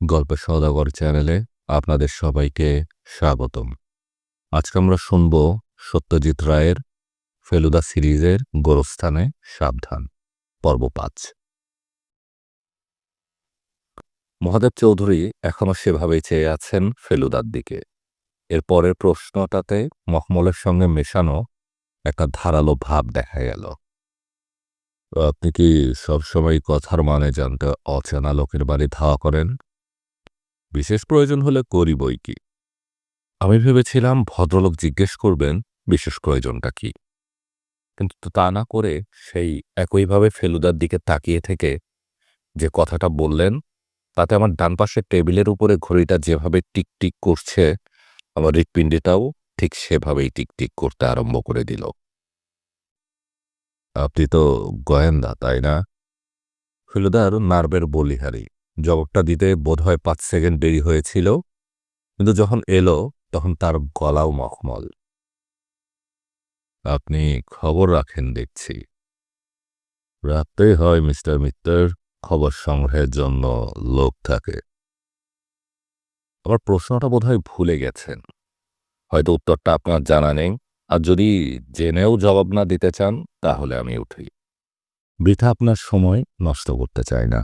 গল্পের সওদাগর চ্যানেলে আপনাদের সবাইকে স্বাগতম। আজকে আমরা শুনব সত্যজিৎ রায়ের ফেলুদা সিরিজের গোরস্থানে সাবধান পর্ব ৫। মহাদেব চৌধুরী এখনো সেভাবেই চেয়ে আছেন ফেলুদার দিকে। এর পরের প্রশ্নটাতে মখমলের সঙ্গে মেশানো একটা ধারালো ভাব দেখা গেল। আপনি কি সবসময় কথার মানে জানতে অচেনা লোকের বাড়ি ধাওয়া করেন? বিশেষ প্রয়োজন হলে করি বই কি। আমি ভেবেছিলাম ভদ্রলোক জিজ্ঞেস করবেন বিশেষ প্রয়োজনটা কি, কিন্তু তা না করে সেই একইভাবে ফেলুদার দিকে তাকিয়ে থেকে যে কথাটা বললেন, তাতে আমার ডান পাশের টেবিলের উপরে ঘড়িটা যেভাবে টিকটিক করছে, আমার হৃৎপিণ্ডটাও ঠিক সেভাবেই টিকটিক করতে আরম্ভ করে দিল। আপনি তো গোয়েন্দা, তাই না? ফেলুদার নার্ভের বলিহারি। জবাবটা দিতে বোধহয় ৫ সেকেন্ড দেরি হয়েছিল, কিন্তু যখন এলো তখন তার গলাও মখমল। আপনি খবর রাখেন দেখছি। রাখতেই হয় মিস্টার মিত্তর, খবর সংগ্রহের জন্য লোক থাকে। আমার প্রশ্নটা বোধহয় ভুলে গেছেন, হয়তো উত্তরটা আপনার জানা নেই, আর যদি জেনেও জবাব না দিতে চান তাহলে আমি উঠি। বৃথা আপনার সময় নষ্ট করতে চাই না।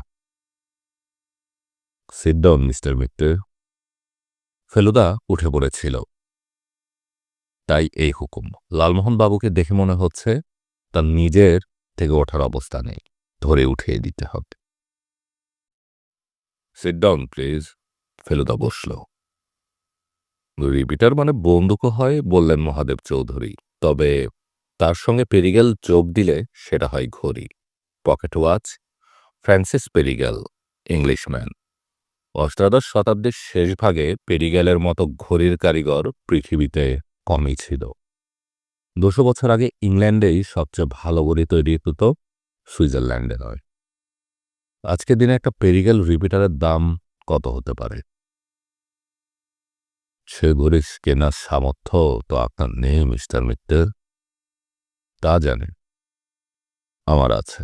Sit down mister Mitter. Feluda উঠে পড়েছিল। তাই এই হুকুম। লালমোহন বাবুকে দেখে মনে হচ্ছে তার নিজের থেকে ওঠার অবস্থা নেই, ধরে উঠিয়ে দিতে হবে। Sit down please. ফেলুদা বসল। রিপিটার মানে বন্দুকও হয়, বললেন মহাদেব চৌধুরী, তবে তার সঙ্গে পেরিগেল যোগ দিলে সেটা হয় ঘড়ি। Pocket watch, Francis Perigal, Englishman. অষ্টাদশ শতাব্দীর শেষ ভাগে পেরিগেলের মতো ঘড়ির কারিগর পৃথিবীতে কমই ছিল। ২০০ বছর আগে ইংল্যান্ডেই সবচেয়ে ভালো ঘড়ি তৈরি হতো, সুইজারল্যান্ডে নয়। আজকের দিনে একটা পেরিগেল রিপিটারের দাম কত হতে পারে? সে ঘড়ি কেনার সামর্থ্য তো আপনার নেই মিস্টার মিত্তর। তা জানি, আমার আছে,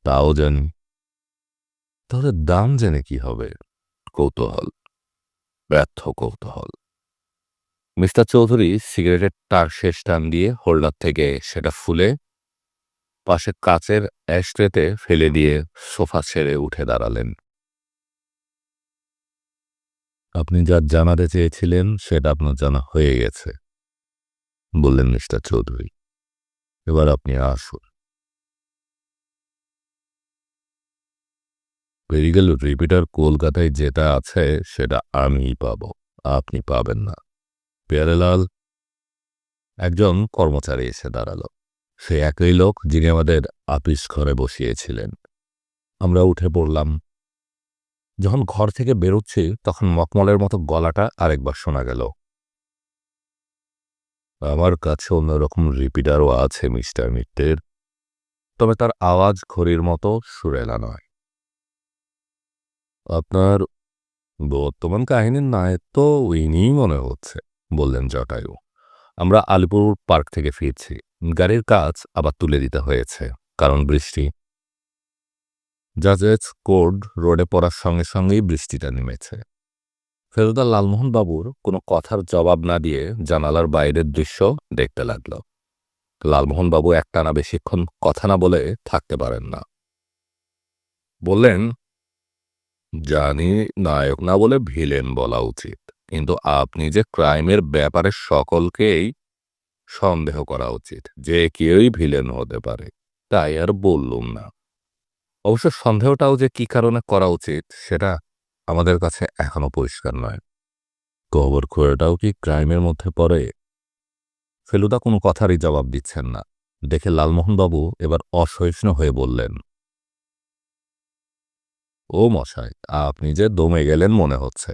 তাও জানি। তাহলে দাম জেনে কি হবে? কৌতূহল, ব্যর্থ কৌতূহল। মিস্টার চৌধুরী সিগারেটের তার শেষ টান দিয়ে হোল্ডার থেকে সেটা ফুলে পাশের কাচের অ্যাশট্রেতে ফেলে দিয়ে সোফা ছেড়ে উঠে দাঁড়ালেন। আপনি যা জানাতে চেয়েছিলেন সেটা আপনার জানা হয়ে গেছে, বললেন মিস্টার চৌধুরী। এবার আপনি আসুন। পেরিগেল রিপিটার কলকাতায় যেটা আছে সেটা আমিই পাবো, আপনি পাবেন না। পেয়ারেলাল, একজন কর্মচারী এসে দাঁড়ালো। সে একই লোক যিনি আমাদের আপিস ঘরে বসিয়েছিলেন। আমরা উঠে পড়লাম। যখন ঘর থেকে বেরোচ্ছি তখন মকমলের মতো গলাটা আরেকবার শোনা গেল। আমার কাছে অন্যরকম রিপিটারও আছে মিস্টার মিত্তের, তবে তার আওয়াজ ঘড়ির মতো সুরেলা নয়। আপনার বর্তমান কাহিনীর নায়ক তো ইনিই মনে হচ্ছে, বললেন জটায়ু। আমরা আলিপুর পার্ক থেকে ফিরছি। গাড়ির কাজ আবার তুলে দিতে হয়েছে, কারণ বৃষ্টি। জাজেস কোড রোডে পড়ার সঙ্গে সঙ্গেই বৃষ্টিটা নেমেছে। ফেলুদা লালমোহন বাবুর কোনো কথার জবাব না দিয়ে জানালার বাইরের দৃশ্য দেখতে লাগল। লালমোহন বাবু একটানা বেশিক্ষণ কথা না বলে থাকতে পারেন না। বললেন, জানি নায়ক না বলে ভিলেন বলা উচিত, কিন্তু আপনি যে ক্রাইমের ব্যাপারে সকলকেই সন্দেহ করা উচিত, যে কেউই ভিলেন হতে পারে, তাই আর বললুম না। অবশ্য সন্দেহটাও যে কি কারণে করা উচিত সেটা আমাদের কাছে এখনো পরিষ্কার নয়। কবর খোঁড়াটাও কি ক্রাইমের মধ্যে পড়ে? ফেলুদা কোনো কথারই জবাব দিচ্ছেন না দেখে লালমোহনবাবু এবার অসহিষ্ণু হয়ে বললেন, ও মশাই, আপনি যে দমে গেলেন মনে হচ্ছে।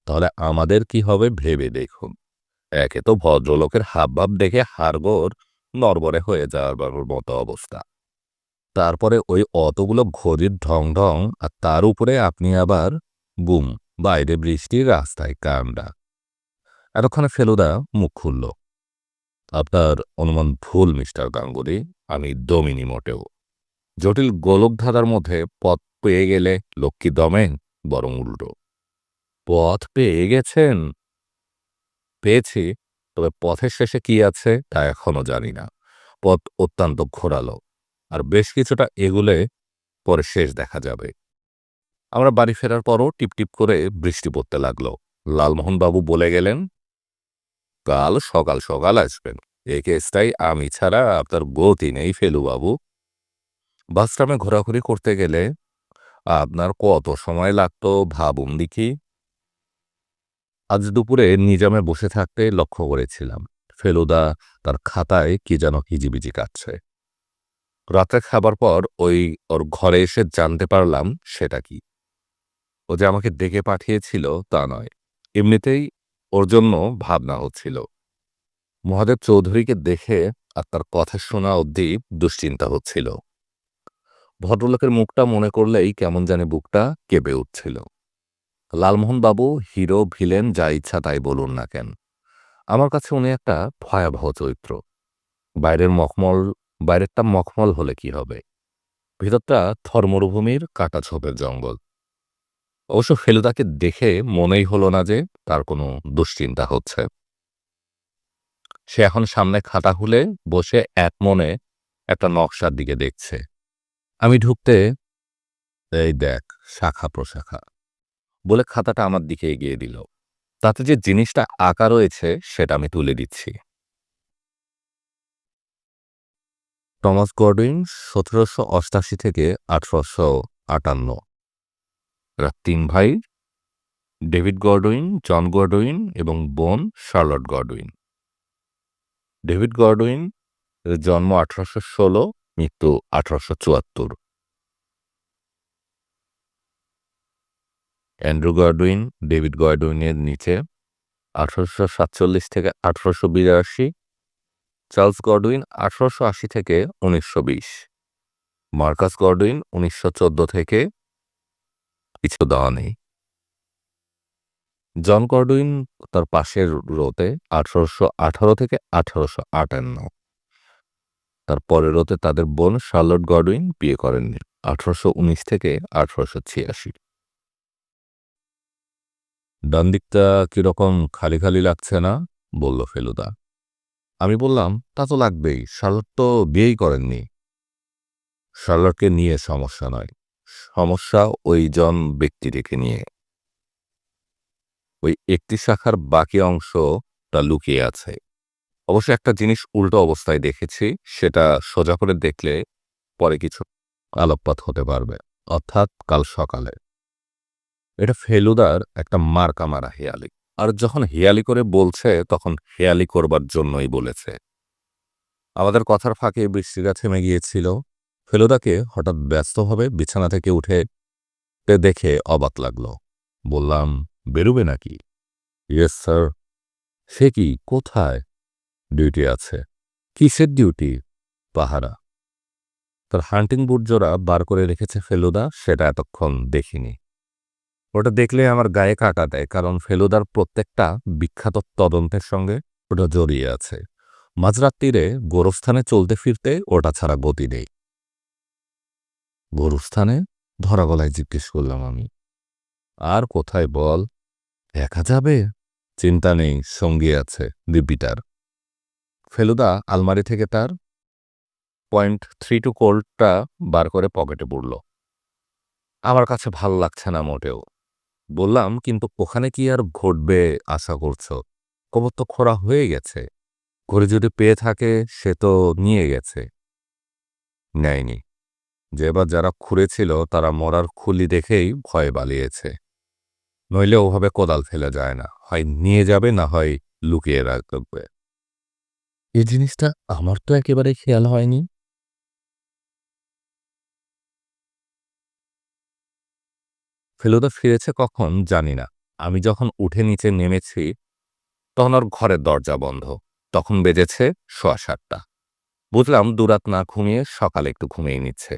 তাহলে আমাদের কি হবে ভেবে দেখুন। একে তো ভদ্রলোকের হাবভাব দেখে হাড়গোড় নড়বড়ে হয়ে যাওয়ার মতো অবস্থা, তারপরে ওই অতগুলো ঘড়ির ঢং ঢং, আর তার উপরে আপনি আবার বুম, বাইরে বৃষ্টি, রাস্তায় কামড়া। এতক্ষণে ফেলুদা মুখ খুলল। আপনার অনুমান ভুল মিস্টার গাঙ্গুলি, আমি দমিনি মোটেও। জটিল গোলকধাঁধার মধ্যে পথ পেয়ে গেলে লোক কি দমে? বরং উল্টো। পথ পেয়ে গেছেন? পেয়েছি, তবে পথের শেষে কি আছে তা এখনো জানি না। পথ অত্যন্ত ঘোরালো, আর বেশ কিছুটা এগুলে পরে শেষ দেখা যাবে। আমরা বাড়ি ফেরার পরও টিপটিপ করে বৃষ্টি পড়তে লাগলো। লালমোহনবাবু বলে গেলেন, কাল সকাল সকাল আসবেন। এই কেসটাই আমি ছাড়া আপনার গতি নেই ফেলুবাবু। বাসটামে ঘোরাঘুরি করতে গেলে আপনার কত সময় লাগতো ভাবুন দেখি। আজ দুপুরে নিজামে বসে থাকতে লক্ষ্য করেছিলাম ফেলুদা তার খাতায় কি যেন হিজিবিজি কাটছে। রাতে খাবার পর ওর ঘরে এসে জানতে পারলাম সেটা কি। ও যে আমাকে ডেকে পাঠিয়েছিল তা নয়, এমনিতেই ওর জন্য ভাবনা হচ্ছিল। মহাদেব চৌধুরীকে দেখে আর তার কথা শোনা অবধি দুশ্চিন্তা হচ্ছিল। ভদ্রলোকের মুখটা মনে করলেই কেমন জানি বুকটা কেঁপে উঠছিল। লালমোহনবাবু হিরো ভিলেন যা ইচ্ছা তাই বলুন না কেন, আমার কাছে উনি একটা ভয়াবহ চরিত্র। বাইরের মখমল বাইরেরটা মখমল হলে কি হবে, ভিতরটা থর মরুভূমির কাটাছোপের জঙ্গল। অবশ্য ফেলুদাকে দেখে মনেই হলো না যে তার কোনো দুশ্চিন্তা হচ্ছে। সে এখন সামনে খাতা খুলে বসে এক মনে একটা নকশার দিকে দেখছে। আমি ঢুকতে, এই দেখ শাখা প্রশাখা বলে খাতাটা আমার দিকে এগিয়ে দিল। তাতে যে জিনিসটা আঁকা রয়েছে সেটা আমি তুলে দিচ্ছি। টমাস গডউইন ১৭৮৮ থেকে ১৮৫৮। এরা তিন ভাই, ডেভিড গডউইন, জন গডউইন এবং বোন শার্লট গডউইন। ডেভিড গডউইন এর জন্ম ১৮১৬, মৃত্যু ১৮৭৪। অ্যান্ড্রু গডউইন ডেভিড গডউইনের নিচে ১৮৪৭ থেকে ১৮৮২। চার্লস গডউইন ১৮৮০ থেকে ১৯২০। মার্কাস গডউইন ১৯১৪ থেকে কিছু দেওয়া নেই। জন গডউইন তার পাশের রোতে ১৮১৮ থেকে ১৮৫৮। তার পরের রোতে তাদের বোন শার্লট গডউইন বিয়ে করেননি ১৮১৯ থেকে ১৮৮৬। ডান দিকটা কিরকম খালি খালি লাগছে না, বলল ফেলুদা। আমি বললাম, তা তো লাগবেই, শার্লট তো বিয়েই করেননি। শার্লটকে নিয়ে সমস্যা নয়, সমস্যা ওই জন ব্যক্তিটিকে নিয়ে। ওই একটি শাখার বাকি অংশটা লুকিয়ে আছে। অবশ্য একটা জিনিস উল্টো অবস্থায় দেখেছি, সেটা সোজা করে দেখলে পরে কিছু আলোকপাত হতে পারবে, অর্থাৎ কাল সকালে। এটা ফেলুদার একটা মার্কা মারা হেয়ালি, আর যখন হেয়ালি করে বলছে তখন হেয়ালি করবার জন্যই বলেছে। আমাদের কথার ফাঁকে বৃষ্টিটা থেমে গিয়েছিল। ফেলুদাকে হঠাৎ ব্যস্তভাবে বিছানা থেকে উঠে দেখে অবাক লাগলো। বললাম, বেরুবে নাকি? Yes sir. সে কি, কোথায়? ডিউটি আছে। কিসের ডিউটি? পাহারা। তার হান্টিং বুট জোড়া বার করে রেখেছে ফেলুদা, সেটা এতক্ষণ দেখিনি। ওটা দেখলে আমার গায়ে কাটা দেয়, কারণ ফেলুদার প্রত্যেকটা বিখ্যাত তদন্তের সঙ্গে ওটা জড়িয়ে আছে। মাঝরাত্রিরে গোরস্থানে চলতে ফিরতে ওটা ছাড়া গতি নেই। গোরস্থানে? ধরা গলায় জিজ্ঞেস করলাম আমি। আর কোথায় বল? একা যাবে? চিন্তা নেই, সঙ্গী আছে, দিব্যিটার। ফেলুদা আলমারি থেকে তার .32 কোল্টটা বার করে পকেটে পুরল। আমার কাছে ভাল লাগছে না মোটেও। বললাম, কিন্তু ওখানে কি আর ঘটবে আশা করছো? কবর তো খোঁড়া হয়ে গেছে। ঘরে যদি পেয়ে থাকে সে তো নিয়ে গেছে। নেয়নি। যেবার যারা খুঁড়েছিল তারা মরার খুলি দেখেই ভয়ে পালিয়েছে। নইলে ওভাবে কোদাল ফেলে যায় না, হয় নিয়ে যাবে না হয় লুকিয়ে রাখবে। এই জিনিসটা আমার তো একেবারে খেয়াল হয়নি। ফেলুদা ফিরেছে কখন জানি না। আমি যখন উঠে নিচে নেমেছি তখন ওর ঘরের দরজা বন্ধ। তখন বেজেছে ৭:15। বুঝলাম দুরাত না ঘুমিয়ে সকালে একটু ঘুমিয়ে নিচ্ছে।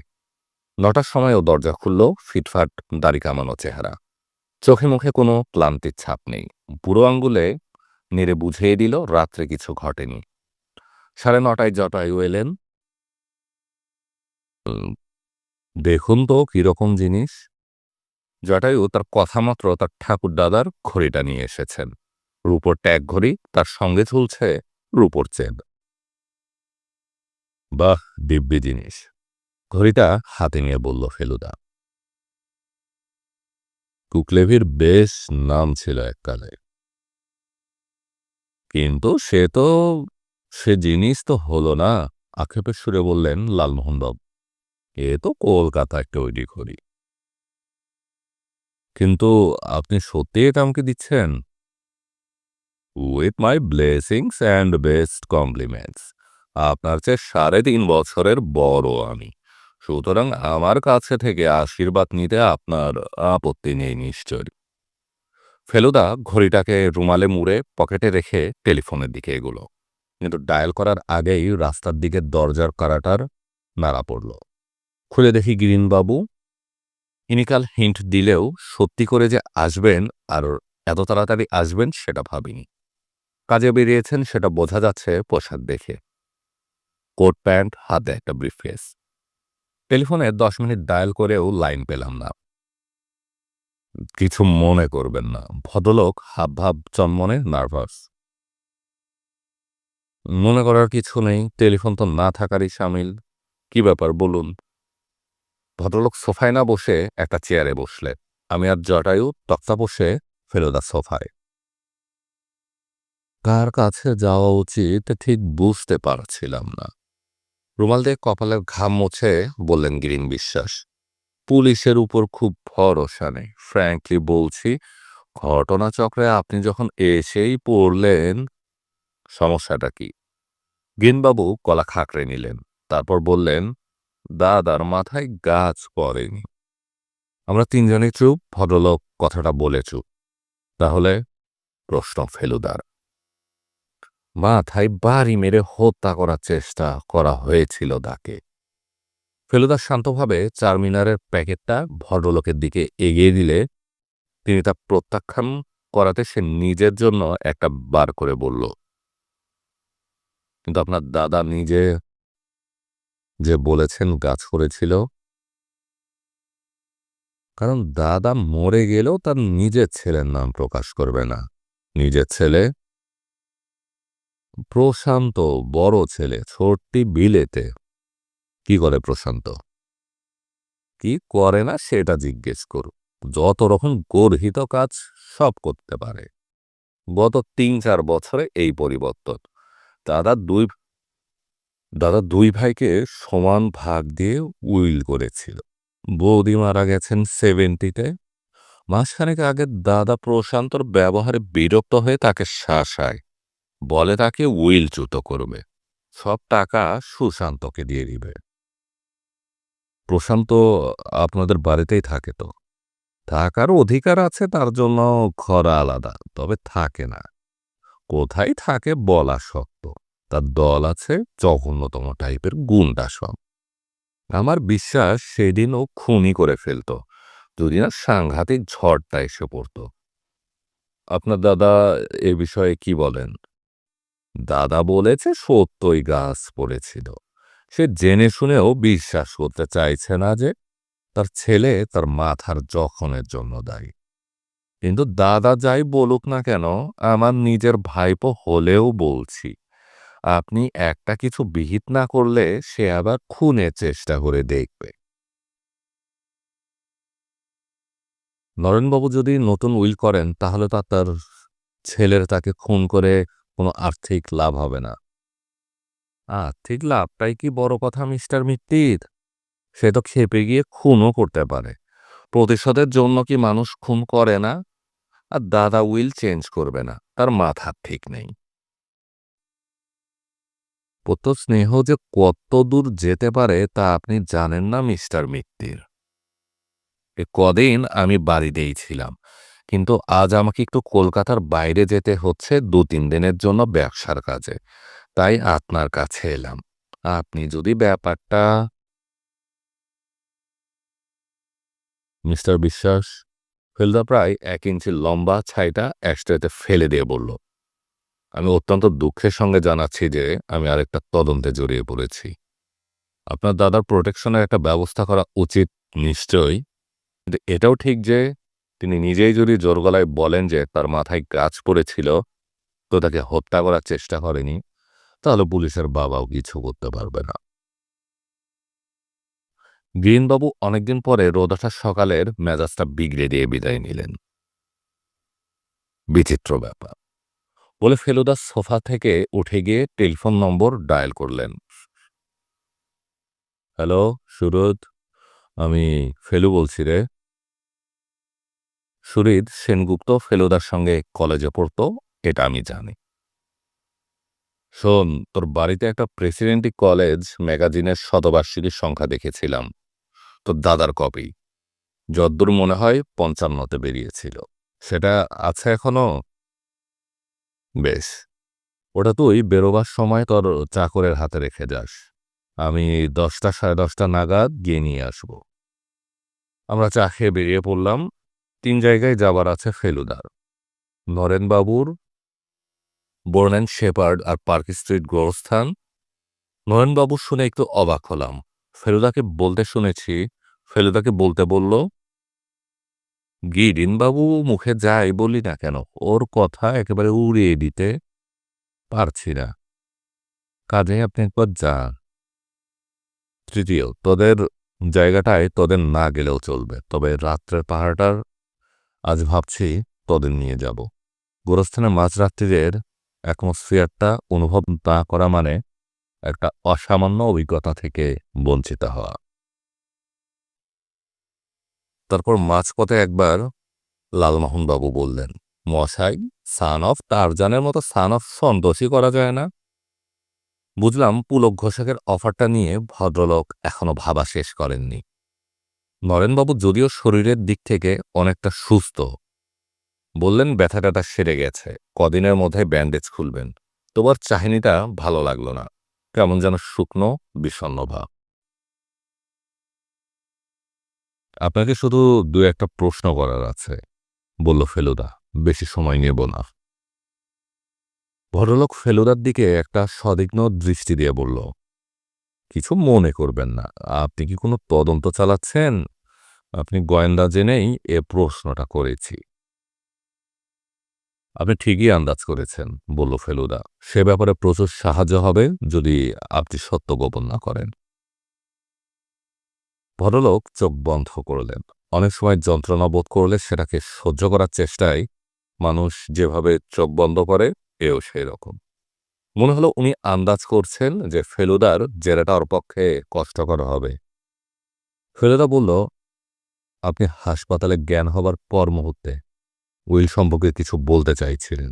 ৯টার সময় ও দরজা খুলল, ফিটফাট দাড়ি কামানো চেহারা। চোখে মুখে কোনো ক্লান্তির ছাপ নেই। বুড়ো আঙ্গুলে নেড়ে বুঝিয়ে দিল রাত্রে কিছু ঘটেনি। ৯:৩০ জটায়ু এলেন। "উম, দেখুন তো কিরকম জিনিস।" জটায়ু তার কথা মাত্র তার ঠাকুর দাদার ঘড়িটা নিয়ে এসেছেন। রূপোর ট্যাগ ঘড়ি, তার সঙ্গে ঝুলছে রূপোর চেন। বাহ, দিব্যি জিনিস। ঘড়িটা হাতে নিয়ে বলল ফেলুদা। কুকলেভির বেশ নাম ছিল এককালে, কিন্তু সে জিনিস তো হলো না, আক্ষেপের সুরে বললেন লালমোহনবাবু। এ তো কলকাতায় তৈরি ঘড়ি। কিন্তু আপনি সত্যি এটা আমাকে দিচ্ছেন? With my blessings and best compliments. আপনার চেয়ে 3.5 বছরের বড় আমি, সুতরাং আমার কাছে থেকে আশীর্বাদ নিতে আপনার আপত্তি নেই নিশ্চয়। ফেলুদা ঘড়িটাকে রুমালে মুড়ে পকেটে রেখে টেলিফোনের দিকে এগুলো, কিন্তু ডায়াল করার আগেই রাস্তার দিকে দরজার কড়াটার নাড়া পড়ল। খুলে দেখি গিরিনবাবু। ইনিকাল হিন্ট দিলেও সত্যি করে যে আসবেন আর এত তাড়াতাড়ি আসবেন সেটা ভাবিনি। কাজে বেরিয়েছেন সেটা বোঝা যাচ্ছে পোশাক দেখে। কোট প্যান্ট, হাতে একটা ব্রিফকেস। টেলিফোনে 10 মিনিট ডায়াল করেও লাইন পেলাম না। কিছু মনে করবেন না, ভদ্রলোক হাবভাব চনমনে নার্ভাস। মনে করার কিছু নেই, টেলিফোন তো না থাকারই সামিল। কি ব্যাপার বলুন। ভদ্রলোক সোফায় না বসে একটা চেয়ারে বসলেন। আমি আর জটায়ু তক্তা বসে ফেলুদা সোফায়। কার কাছে যাওয়া উচিত ঠিক বুঝতে পারছিলাম না। রুমাল দিয়ে কপালের ঘাম মুছে বললেন গিরিন বিশ্বাস। পুলিশের উপর খুব ভরসা নেই, ফ্র্যাঙ্কলি বলছি। ঘটনাচক্রে আপনি যখন এসেই পড়লেন। সমস্যাটা কি? গিনবাবু গলা খাঁকড়ে নিলেন, তারপর বললেন, দাদার মাথায় গাছ পড়েনি। আমরা তিনজনই চুপ। ভদ্রলোক কথাটা বলে চুপ। তাহলে? প্রশ্ন ফেলুদার। মাথায় বাড়ি মেরে হত্যা করার চেষ্টা করা হয়েছিল তাকে। ফেলুদা শান্তভাবে চারমিনারের প্যাকেটটা ভদ্রলোকের দিকে এগিয়ে দিলে তিনি তা প্রত্যাখ্যান করাতে সে নিজের জন্য একটা বার করে বলল, কিন্তু আপনার দাদা নিজে যে বলেছেন গাছ করেছিল। কারণ দাদা মরে গেলেও তার নিজের ছেলের নাম প্রকাশ করবে না। নিজের ছেলে প্রশান্ত, বড় ছেলে, ছোট্টি বিলেতে। কি করে প্রশান্ত? কি করে না সেটা জিজ্ঞেস করুন। যত রকম গর্হিত কাজ সব করতে পারে। গত 3-4 বছরে এই পরিবর্তন। দাদা দুই দাদা দুই ভাইকে সমান ভাগ দিয়ে উইল করেছিল। বৌদি মারা গেছেন 70-তে। মাসখানেক আগে দাদা প্রশান্তর ব্যবহারে বিরক্ত হয়ে তাকে শাসায়, বলে তাকে উইলচ্যুত করবে, সব টাকা সুশান্তকে দিয়ে দিবে। প্রশান্ত আপনাদের বাড়িতেই থাকে তো? থাকার অধিকার আছে, তার জন্য ঘর আলাদা, তবে থাকে না। কোথায় থাকে বলা শক্ত। তার দল আছে, জঘন্যতম টাইপের গুন্ডা সব। আমার বিশ্বাস সেদিন ও খুনই করে ফেলত যদি না সাংঘাতিক ঝড়টা এসে পড়ত। আপনার দাদা এ বিষয়ে কি বলেন? দাদা বলেছে সত্যই গাছ পড়েছিল। সে জেনে শুনেও বিশ্বাস করতে চাইছে না যে তার ছেলে তার মাথার জখমের জন্য দায়ী। কিন্তু দাদা যাই বলুক না কেন, আমার নিজের ভাইপো হলেও বলছি, আপনি একটা কিছু বিহিত না করলে সে আবার খুনের চেষ্টা করে দেখবে। নরেনবাবু যদি নতুন উইল করেন তাহলে তো তার ছেলের তাকে খুন করে কোনো আর্থিক লাভ হবে না। আর্থিক লাভটাই কি বড় কথা মিস্টার মিত্তির? সে তো ক্ষেপে গিয়ে খুনও করতে পারে। প্রতিশোধের জন্য কি মানুষ খুন করে না? আর দাদা উইল চেঞ্জ করবে না, তার মাথা ঠিক নেই। পুত্র স্নেহ যে কত দূর যেতে পারে তা আপনি জানেন না মিস্টার মিত্তির। এ কদিন আমি বাড়িতেই ছিলাম, কিন্তু আজ আমাকে একটু কলকাতার বাইরে যেতে হচ্ছে 2-3 দিনের জন্য ব্যবসার কাজে। তাই আপনার কাছে এলাম। আপনি যদি ব্যাপারটা। মিস্টার বিশ্বাস। ফেলুদা প্রায় 1 ইঞ্চি লম্বা ছাইটা অ্যাশট্রেতে ফেলে দিয়ে বলল, আমি অত্যন্ত দুঃখের সঙ্গে জানাচ্ছি যে আমি আরেকটা তদন্তে জড়িয়ে পড়েছি। আপনার দাদার প্রোটেকশনের একটা ব্যবস্থা করা উচিত নিশ্চয়ই। কিন্তু এটাও ঠিক যে তিনি নিজেই যদি জোর গলায় বলেন যে তার মাথায় গাছ পড়েছিল, তো তাকে হত্যা করার চেষ্টা করেনি, তাহলে পুলিশের বাবাও কিছু করতে পারবে না। গ্রিনবাবু অনেকদিন পরে রোদ ওঠার সকালের মেজাজটা বিগড়ে দিয়ে বিদায় নিলেন। বিচিত্র ব্যাপার বলে ফেলুদা সোফা থেকে উঠে গিয়ে টেলিফোন নম্বর ডায়াল করলেন। হ্যালো সুরজ, আমি ফেলু বলছি রে। সুরিদ সেনগুপ্ত ফেলুদার সঙ্গে কলেজে পড়তো, এটা আমি জানি। শোন, তোর বাড়িতে একটা প্রেসিডেন্টি কলেজ ম্যাগাজিনের শতবার্ষিকীর সংখ্যা দেখেছিলাম, তোর দাদার কপি। যদ্দূর মনে হয় ৫৫তে বেরিয়েছিল। সেটা আছে এখনো? বেশ, ওটা তুই বেরোবার সময় তোর চাকরের হাতে রেখে যাস। আমি ১০টা ১০:৩০ নাগাদ গিয়ে নিয়ে আসব। আমরা চা খেয়ে বেরিয়ে পড়লাম। ৩ জায়গায় যাবার আছে ফেলুদার: নরেনবাবুর, বোর্ন অ্যান্ড শেপার্ড আর পার্ক স্ট্রিট গোরস্থান। নরেনবাবু শুনে একটু অবাক হলাম। ফেলুদাকে বলতে বলল, গিরিনবাবু মুখে যাই বলি না কেন, ওর কথা একেবারে উড়িয়ে দিতে পারছি না। কাজেই আপনি একবার যান। তৃতীয়, তোদের জায়গাটায় তোদের না গেলেও চলবে, তবে রাত্রের পাহাড়টার আজ ভাবছি তোদের নিয়ে যাব। গোরস্থানের মাঝরাত্রিদের অ্যাটমসফিয়ারটা অনুভব না করা মানে একটা অসামান্য অভিজ্ঞতা থেকে বঞ্চিত হওয়া। তারপর মাঝপথে একবার লালমোহনবাবু বললেন, মশাই, সান অফ টারজানের মতো সান অফ সন্তোষই করা যায় না। বুঝলাম পুলক ঘোষাকের অফারটা নিয়ে ভদ্রলোক এখনো ভাবা শেষ করেননি। নরেনবাবু যদিও শরীরের দিক থেকে অনেকটা সুস্থ, বললেন ব্যথা ট্যাথা সেরে গেছে, কদিনের মধ্যে ব্যান্ডেজ খুলবেন। তোমার চাহিনিটা ভালো লাগলো না, কেমন যেন শুকনো বিষণ্ণ ভাব। আপনাকে শুধু দু একটা প্রশ্ন করার আছে, বলল ফেলুদা। বেশি সময় নেব না। ভদ্রলোক ফেলুদার দিকে একটা সদিগ্ধ দৃষ্টি দিয়ে বলল, কিছু মনে করবেন না, আপনি কি কোনো তদন্ত চালাচ্ছেন? আপনি গোয়েন্দা জেনেই এ প্রশ্নটা করেছি। আপনি ঠিকই আন্দাজ করেছেন, বলল ফেলুদা। সে ব্যাপারে প্রচুর সাহায্য হবে যদি আপনি সত্য গোপন না করেন। ভদ্রলোক চোখ বন্ধ করলেন। অনেক সময় যন্ত্রণা বোধ করলে সেটাকে সহ্য করার চেষ্টায় মানুষ যেভাবে চোখ বন্ধ করে, এও সেই রকম। মনে হলো উনি আন্দাজ করছেন যে ফেলুদার জেরাটা ওর পক্ষে কষ্টকর হবে। ফেলুদা বলল, আপনি হাসপাতালে জ্ঞান হবার পর মুহূর্তে উইল সম্পর্কে কিছু বলতে চাইছিলেন।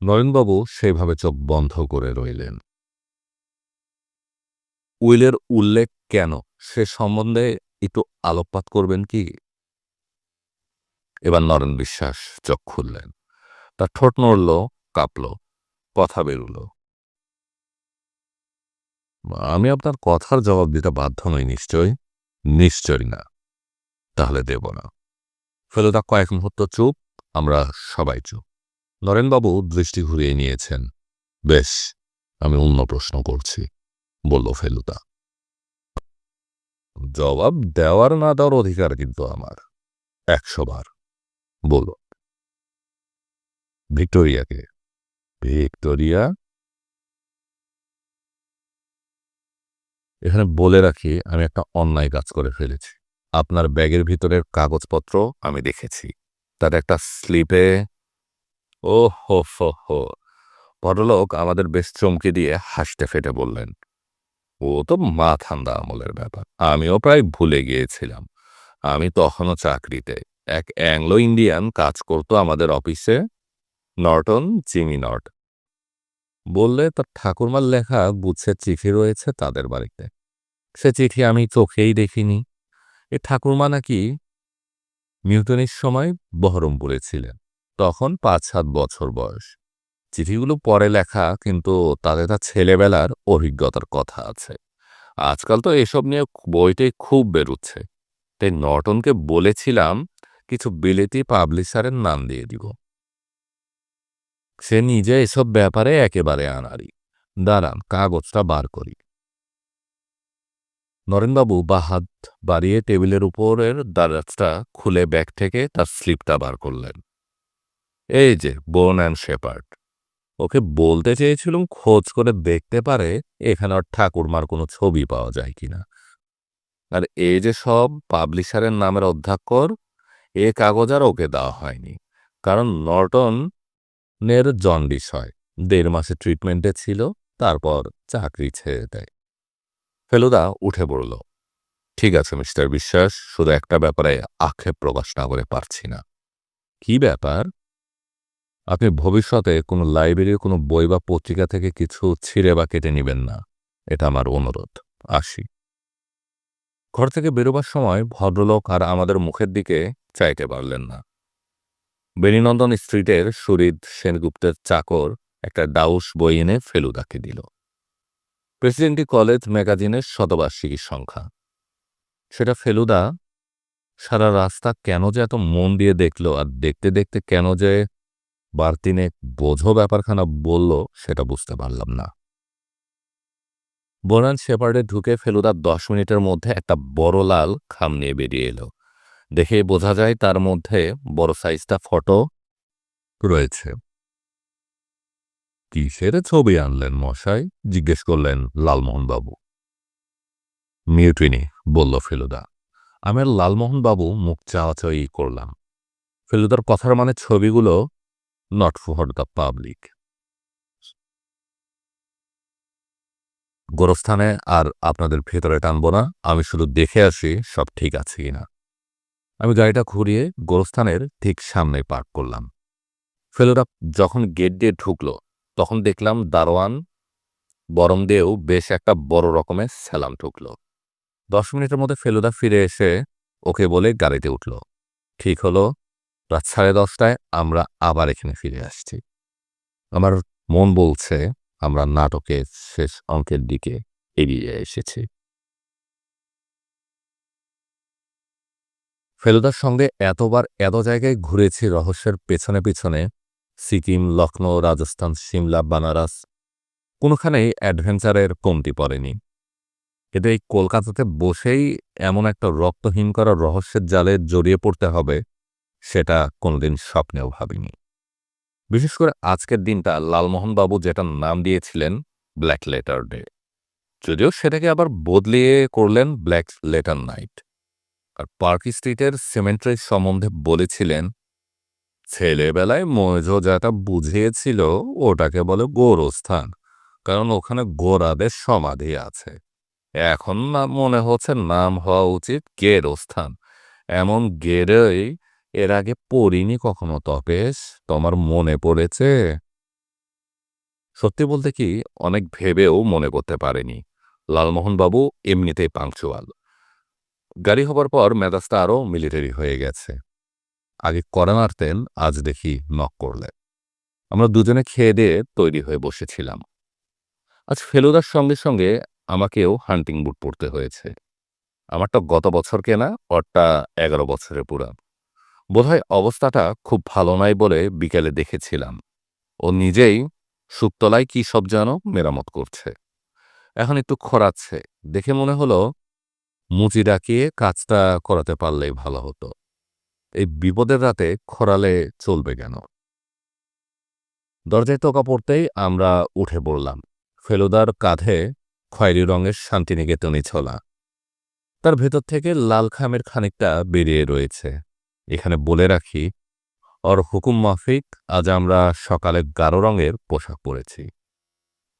নরেনবাবু সেইভাবে চোখ বন্ধ করে রইলেন। উইলের উল্লেখ কেন, সে সম্বন্ধে একটু আলোকপাত করবেন কি? এবার নরেন বিশ্বাস চোখ খুললেন। তার ঠোঁট নড়ল, কাঁপল, কথা বেরুল, আমি আপনার কথার জবাব দিতে বাধ্য নই নিশ্চয়? নিশ্চয় না। তাহলে দেব না। ফেলুদা কয়েক মুহূর্ত চুপ, আমরা সবাই চুপ। নরেনবাবু দৃষ্টি ঘুরিয়ে নিয়েছেন। বেশ, আমি অন্য প্রশ্ন করছি, বলল ফেলুদা। জবাব দেওয়ার না দেওয়ার অধিকার কিন্তু আমার ১০০ বার। বলল, ভিক্টোরিয়াকে? ভিক্টোরিয়া? এখানে বলে রাখি, আমি একটা অন্যায় কাজ করে ফেলেছি। আপনার ব্যাগের ভিতরের কাগজপত্র আমি দেখেছি। তার একটা স্লিপে, ও হো হো হো, ভদ্রলোক আমাদের বেশ চমকে দিয়ে হাসতে ফেটে বললেন, ও তো মা ঠান্ডা আমলের ব্যাপার, আমিও প্রায় ভুলে গিয়েছিলাম। আমি তখনও চাকরিতে। এক অ্যাংলো ইন্ডিয়ান কাজ করতো আমাদের অফিসে, নর্টন, জিমি নর্ট। বললে তার ঠাকুরমার লেখা গুচ্ছের চিঠি রয়েছে তাদের বাড়িতে। সে চিঠি আমি চোখেই দেখিনি। এ ঠাকুরমা নাকি মিউটনির সময় বহরমপুরে ছিলেন, তখন ৫-৭ বছর বয়স। চিঠিগুলো পরে লেখা, কিন্তু তাতে তার ছেলেবেলার অভিজ্ঞতার কথা আছে। আজকাল তো এসব নিয়ে বইটাই খুব বেরুচ্ছে, তাই নর্টনকে বলেছিলাম কিছু বিলেতি পাবলিশারের নাম দিয়ে দিব। সে নিজে এসব ব্যাপারে একেবারে আনাড়ি। দাঁড়ান, কাগজটা বার করি। নরেনবাবু বা হাত বাড়িয়ে টেবিলের উপরের দারাজটা খুলে ব্যাগ থেকে তার স্লিপটা বার করলেন। এই যে বোন অ্যান্ড শেপার্ড। ওকে বলতে চেয়েছিলুম খোঁজ করে দেখতে পারে এখানে ওর ঠাকুরমার কোনো ছবি পাওয়া যায় কিনা। আর এই যে সব পাবলিশারের নামের অধ্যাক্ষর, এ কাগজ আর ওকে দেওয়া হয়নি, কারণ নর্টনের জন্ডিস হয়, 1.5 মাসের ট্রিটমেন্টে ছিল, তারপর চাকরি ছেড়ে দেয়। ফেলুদা উঠে পড়ল। ঠিক আছে মিস্টার বিশ্বাস, শুধু একটা ব্যাপারে আক্ষেপ প্রকাশ না করে পারছি না। কি ব্যাপার? আপনি ভবিষ্যতে কোনো লাইব্রেরির কোনো বই বা পত্রিকা থেকে কিছু ছিঁড়ে বা কেটে নেবেন না, এটা আমার অনুরোধ। আসি। ঘর থেকে বেরোবার সময় ভদ্রলোক আর আমাদের মুখের দিকে চাইতে পারলেন না। বেণীনন্দন স্ট্রিটের সুরিদ সেনগুপ্তের চাকর একটা ডাউস বই এনে ফেলুদাকে দিল। প্রেসিডেন্টি কলেজ ম্যাগাজিনের শতবার্ষিকীর সংখ্যা। সেটা ফেলুদা সারা রাস্তা কেন যে এত মন দিয়ে দেখল, আর দেখতে দেখতে কেন যে বারতিনে বোঝো ব্যাপারখানা বলল, সেটা বুঝতে পারলাম না। বোনান শেপার্ডে ঢুকে ফেলুদা 10 মিনিটের মধ্যে একটা বড় লাল খাম নিয়ে বেরিয়ে এলো। দেখে বোঝা যায় তার মধ্যে বড় সাইজটা ফটো রয়েছে। কিসের ছবি আনলেন মশাই? জিজ্ঞেস করলেন লালমোহনবাবু। মিউটিনি, বলল ফেলুদা। আমি আর লালমোহনবাবু মুখ চাওয়াচাওয়ি করলাম। ফেলুদার কথার মানে ছবিগুলো নট ফর দ্য পাবলিক। গোরস্থানে আর আপনাদের ভেতরে টানব না, আমি শুধু দেখে আসি সব ঠিক আছে কিনা। আমি গাড়িটা ঘুরিয়ে গোরস্থানের ঠিক সামনে পার্ক করলাম। ফেলুদা যখন গেট দিয়ে ঢুকল, তখন দেখলাম দারোয়ান বরমদেও বেশ একটা বড় রকমের স্যালাম ঠুকল। 10 মিনিটের মধ্যে ফেলুদা ফিরে এসে ওকে বলে গাড়িতে উঠল। ঠিক হলো, রাত 10:30টায় আমরা আবার এখানে ফিরে আসছি। আমার মন বলছে আমরা নাটকের শেষ অঙ্কের দিকে এগিয়ে এসেছি। ফেলুদার সঙ্গে এতবার এত জায়গায় ঘুরেছি রহস্যের পেছনে পেছনে, সিকিম, লখনৌ, রাজস্থান, সিমলা, বানারস, কোনোখানেই অ্যাডভেঞ্চারের কমতি পড়েনি। কিন্তু এই কলকাতাতে বসেই এমন একটা রক্তহীন করা রহস্যের জালে জড়িয়ে পড়তে হবে, সেটা কোনোদিন স্বপ্নেও ভাবিনি। বিশেষ করে আজকের দিনটা লালমোহনবাবু যেটা নাম দিয়েছিলেন ব্ল্যাক লেটার ডে, যদিও সেটাকে আবার বদলিয়ে করলেন ব্ল্যাক লেটার নাইট। আর পার্ক স্ট্রিটের সিমেন্ট্রি সম্বন্ধে বলেছিলেন, ছেলেবেলায় মৈজো যেটা বুঝিয়েছিল ওটাকে বলে গোরস্থান, কারণ ওখানে গোরাদের সমাধি আছে। এখন না মনে হচ্ছে নাম হওয়া উচিত গেরস্থান। এমন গেরই এর আগে পড়িনি কখনো। তপেশ, তোমার মনে পড়েছে? সত্যি বলতে কি, অনেক ভেবেও মনে করতে পারেনি। লালমোহনবাবু এমনিতেই পাংচুয়াল। গাড়ি হবার পর মেজাজটা আরও মিলিটারি হয়ে গেছে। আগে কড়া মারতেন, আজ দেখি নক করলে। আমরা দুজনে খেয়ে দিয়ে তৈরি হয়ে বসেছিলাম। আজ ফেলুদার সঙ্গে সঙ্গে আমাকেও হান্টিং বুট পরতে হয়েছে। আমারটা গত বছর কেনা, ওরটা 11 বছরের পুরান। বোধহয় অবস্থাটা খুব ভালো নয় বলে বিকেলে দেখেছিলাম ও নিজেই শুকতলায় কি সব যেন মেরামত করছে। এখন একটু খোঁড়াচ্ছে, দেখে মনে হলো মুচি ডাকিয়ে কাজটা করাতে পারলেই ভালো হতো। এই বিপদের রাতে খোঁড়ালে চলবে কেন? দরজায় টোকা পড়তেই আমরা উঠে পড়লাম। ফেলুদার কাঁধে খয়েরি রঙের শান্তিনিকেতনী ছোলা, তার ভেতর থেকে লাল খামের খানিকটা বেরিয়ে রয়েছে। এখানে বলে রাখি, ওর হুকুম মাফিক আজ আমরা সকালে গাঢ় রঙের পোশাক পরেছি।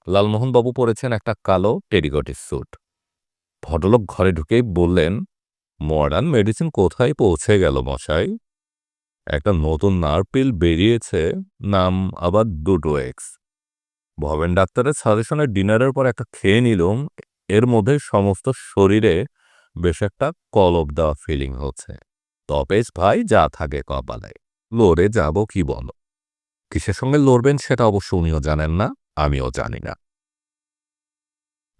লালমোহনবাবু পরেছেন একটা কালো টেরিকটের স্যুট। ভদ্রলোক ঘরে ঢুকেই বললেন, মডার্ন মেডিসিন কোথায় পৌঁছে গেল মশাই? একটা নতুন নারপিল বেরিয়েছে, নাম আবার ডুডোএক্স। ভবেন ডাক্তারের সাজেশনে ডিনারের পর একটা খেয়ে নিলুম, এর মধ্যে সমস্ত শরীরে বেশ একটা কলপ দেওয়া ফিলিং হচ্ছে। তপেশ ভাই, যা থাকে কপালে। লড়ে যাব কি বলো? কিসের সঙ্গে লড়বেন সেটা অবশ্য উনিও জানেন না, আমিও জানি না।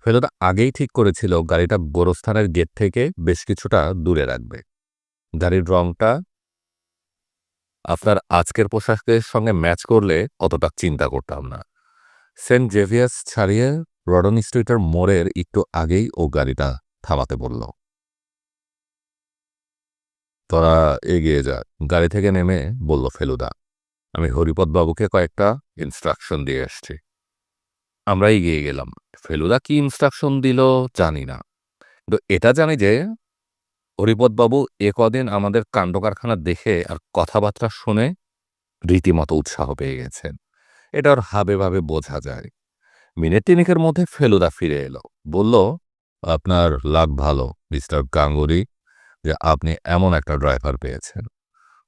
ফেলুদা আগেই ঠিক করেছিল গাড়িটা গোরস্থানের গেট থেকে বেশ কিছুটা দূরে রাখবে। গাড়ির রংটা আপনার আজকের পোশাকের সঙ্গে ম্যাচ করলে অতটা চিন্তা করতাম না। সেন্ট জেভিয়ার্স ছাড়িয়ে রডন স্ট্রিটের মোড়ের একটু আগেই ও গাড়িটা থামাতে বলল। তোরা এগিয়ে যা, গাড়ি থেকে নেমে বলল ফেলুদা। আমি হরিপদবাবুকে কয়েকটা ইনস্ট্রাকশন দিয়ে এসছি। আমরা এগিয়ে গেলাম। ফেলুদা কি ইনস্ট্রাকশন দিল জানি না, কিন্তু এটা জানি যে হরিপদবাবু এ কদিন আমাদের কাণ্ডকারখানা দেখে আর কথাবার্তা শুনে রীতিমতো উৎসাহ পেয়ে গেছেন। এটা ওর হাবে ভাবে বোঝা যায়। মিনিট তিনেকের মধ্যে ফেলুদা ফিরে এলো, বলল, আপনার লাক ভালো মিস্টার গাঙ্গুলি যে আপনি এমন একটা ড্রাইভার পেয়েছেন।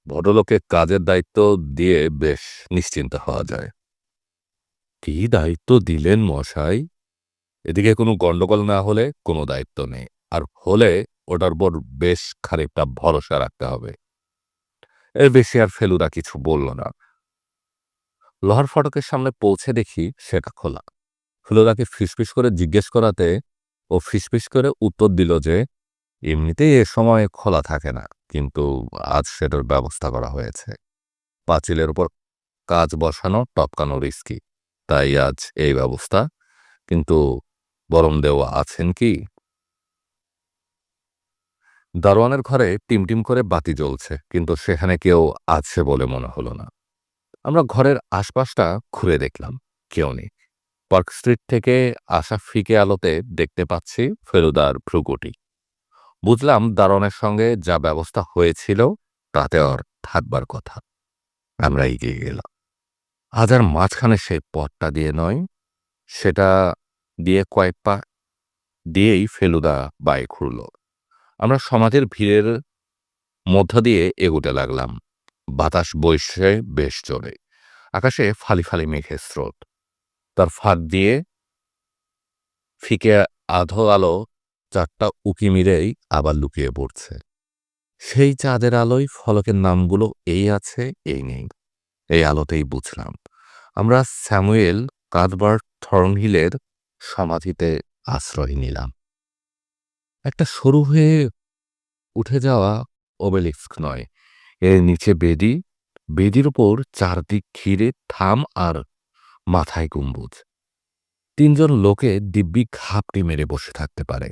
ভদ্রলোকে কাজের দায়িত্ব দিয়ে বেশ নিশ্চিন্ত হওয়া যায়। কি দায়িত্ব দিলেন মশাই? এদিকে কোনো গন্ডগোল না হলে কোনো দায়িত্ব নেই, আর হলে ওটার উপর বেশ খানিকটা ভরসা রাখতে হবে। এর বেশি আর ফেলুদা কিছু বলল না। লোহার ফটকের সামনে পৌঁছে দেখি সেটা খোলা। ফেলুদাকে ফিসফিস করে জিজ্ঞেস করাতে ও ফিসফিস করে উত্তর দিল যে এমনিতেই এ সময় খোলা থাকে না, কিন্তু আজ সেটার ব্যবস্থা করা হয়েছে। পাঁচিলের উপর কাজ বসানো টপকানো রিস্কি, তাই আজ এই ব্যবস্থা। কিন্তু বরমদেও আছেন কি? দারোয়ানের ঘরে টিমটিম করে বাতি জ্বলছে, কিন্তু সেখানে কেউ আছে বলে মনে হলো না। আমরা ঘরের আশপাশটা ঘুরে দেখলাম, কেউ নেই। পার্ক স্ট্রিট থেকে আসা ফিকে আলোতে দেখতে পাচ্ছি ফেলুদার ভ্রুকুটি। বুঝলাম দারোয়ানের সঙ্গে যা ব্যবস্থা হয়েছিল তাতে ওর থাকবার কথা। আমরা এগিয়ে গেলাম। আজ আর মাঝখানে সেই পথটা দিয়ে নয়, সেটা দিয়ে কয়েক পা দিয়েই ফেলুদা বায়ে ঘুরল। আমরা সমাজের ভিড়ের মধ্য দিয়ে এগোতে লাগলাম। বাতাস বইছে বেশ জোরে। আকাশে ফালি ফালি মেঘের স্রোত। তার ফাঁক দিয়ে ফিকে আধো আলো চারটা উঁকি মেরেই আবার লুকিয়ে পড়ছে। সেই চাঁদের আলোয় ফলকের নামগুলো এই আছে এই নেই। এই আলোতেই বুঝলাম আমরা স্যামুয়েল কাথবার্ট থর্নহিলের সমাধিতে আশ্রয় নিলাম। একটা সরু হয়ে উঠে যাওয়া ওবেলিস্ক নয়, এর নিচে বেদি, বেদির ওপর চারদিক ঘিরে থাম আর মাথায় গম্বুজ। তিনজন লোকে দিব্যি ঘাপটি মেরে বসে থাকতে পারে।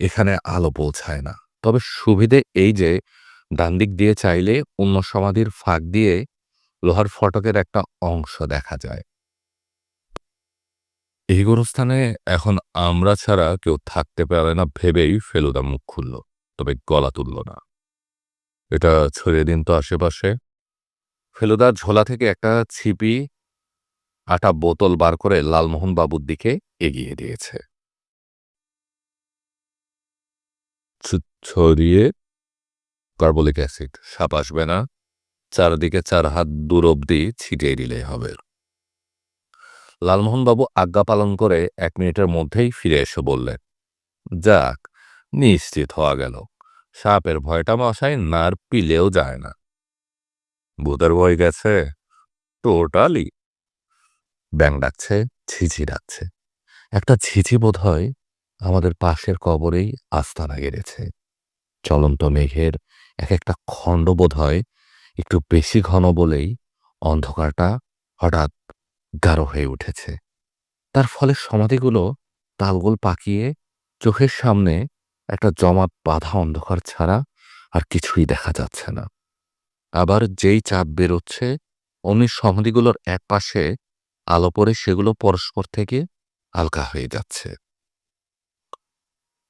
এখানে আলো পৌঁছায় না, তবে সুবিধে এই যে ডান দিক দিয়ে চাইলে অন্য সমাধির ফাঁক দিয়ে লোহার ফটকের একটা অংশ দেখা যায়। এই গোরস্থানে এখন আমরা ছাড়া কেউ থাকতে পারে না ভেবেই ফেলুদা মুখ খুলল, তবে গলা তুলল না। এটা ছড়িয়ে দিন তো আশেপাশে। ফেলুদা ঝোলা থেকে একটা ছিপি আটা বোতল বার করে লালমোহন বাবুর দিকে এগিয়ে দিয়েছে। ছড়িয়ে কার্বলিক অ্যাসিড, সাপ আসবে না। চারদিকে 4 হাত দূর অব্দি ছিটিয়ে দিলেই হবে। লালমোহনবাবু আজ্ঞা পালন করে 1 মিনিটের মধ্যেই ফিরে এসে বললেন, যাক, নিশ্চিত হওয়া গেল। সাপের ভয়টা মশাই নার পিলেও যায় না। ভূতের ভয় গেছে টোটালি। ব্যাং ডাকছে, ঝিঝি ডাকছে। একটা ঝিঝি বোধ হয় আমাদের পাশের কবরেই আস্তানা গেড়েছে। চলন্ত মেঘের এক একটা খণ্ড বোধ হয় একটু বেশি ঘন বলেই অন্ধকারটা হঠাৎ গাঢ় হয়ে উঠেছে। তার ফলে সমাধিগুলো তালগোল পাকিয়ে চোখের সামনে একটা জমাট বাঁধা অন্ধকার ছাড়া আর কিছুই দেখা যাচ্ছে না। আবার যেই চাঁদ বেরোচ্ছে অমনি সমাধিগুলোর এক পাশে আলো পড়ে সেগুলো পরস্পর থেকে হালকা হয়ে যাচ্ছে।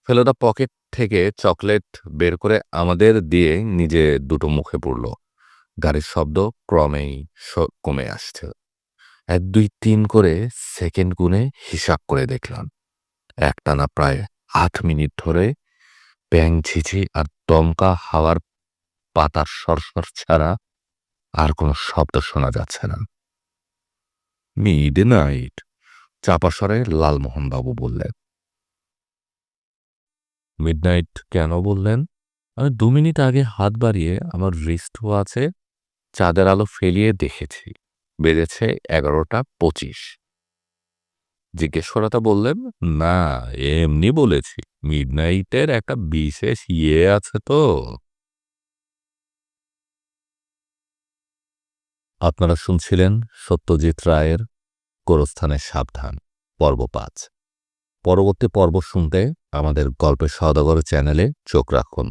ফেলুদা পকেট থেকে চকলেট বের করে আমাদের দিয়ে নিজে দুটো মুখে পুরল। গাড়ির শব্দ ক্রমেই কমে আসছে। 1, 2, 3 করে সেকেন্ড গুনে হিসাব করে দেখলাম। একটানা প্রায় 8 মিনিট ধরে ব্যাং ঝিঝি আর দমকা হাওয়ার পাতার সরসর ছাড়া আর কোনো শব্দ শোনা যাচ্ছে না। মিড নাইট, চাপা স্বরে লালমোহনবাবু বললেন। মিডনাইট কেন বললেন? আমি 2 মিনিট আগে হাত বাড়িয়ে আমার রিস্ট ওয়াচে চাঁদের আলো ফেলিয়ে দেখেছি, বেজেছে 11:25। জিজ্ঞেস বললেন, না, এমনি বলেছি, মিডনাইটের একটা বিশেষ আছে তো। আপনারা শুনছিলেন সত্যজিৎ রায়ের গোরস্থানের সাবধান, পর্ব 5। পরবর্তী পর্ব শুনতে আমাদের গল্পের সওদাগর চ্যানেলে চোখ রাখুন।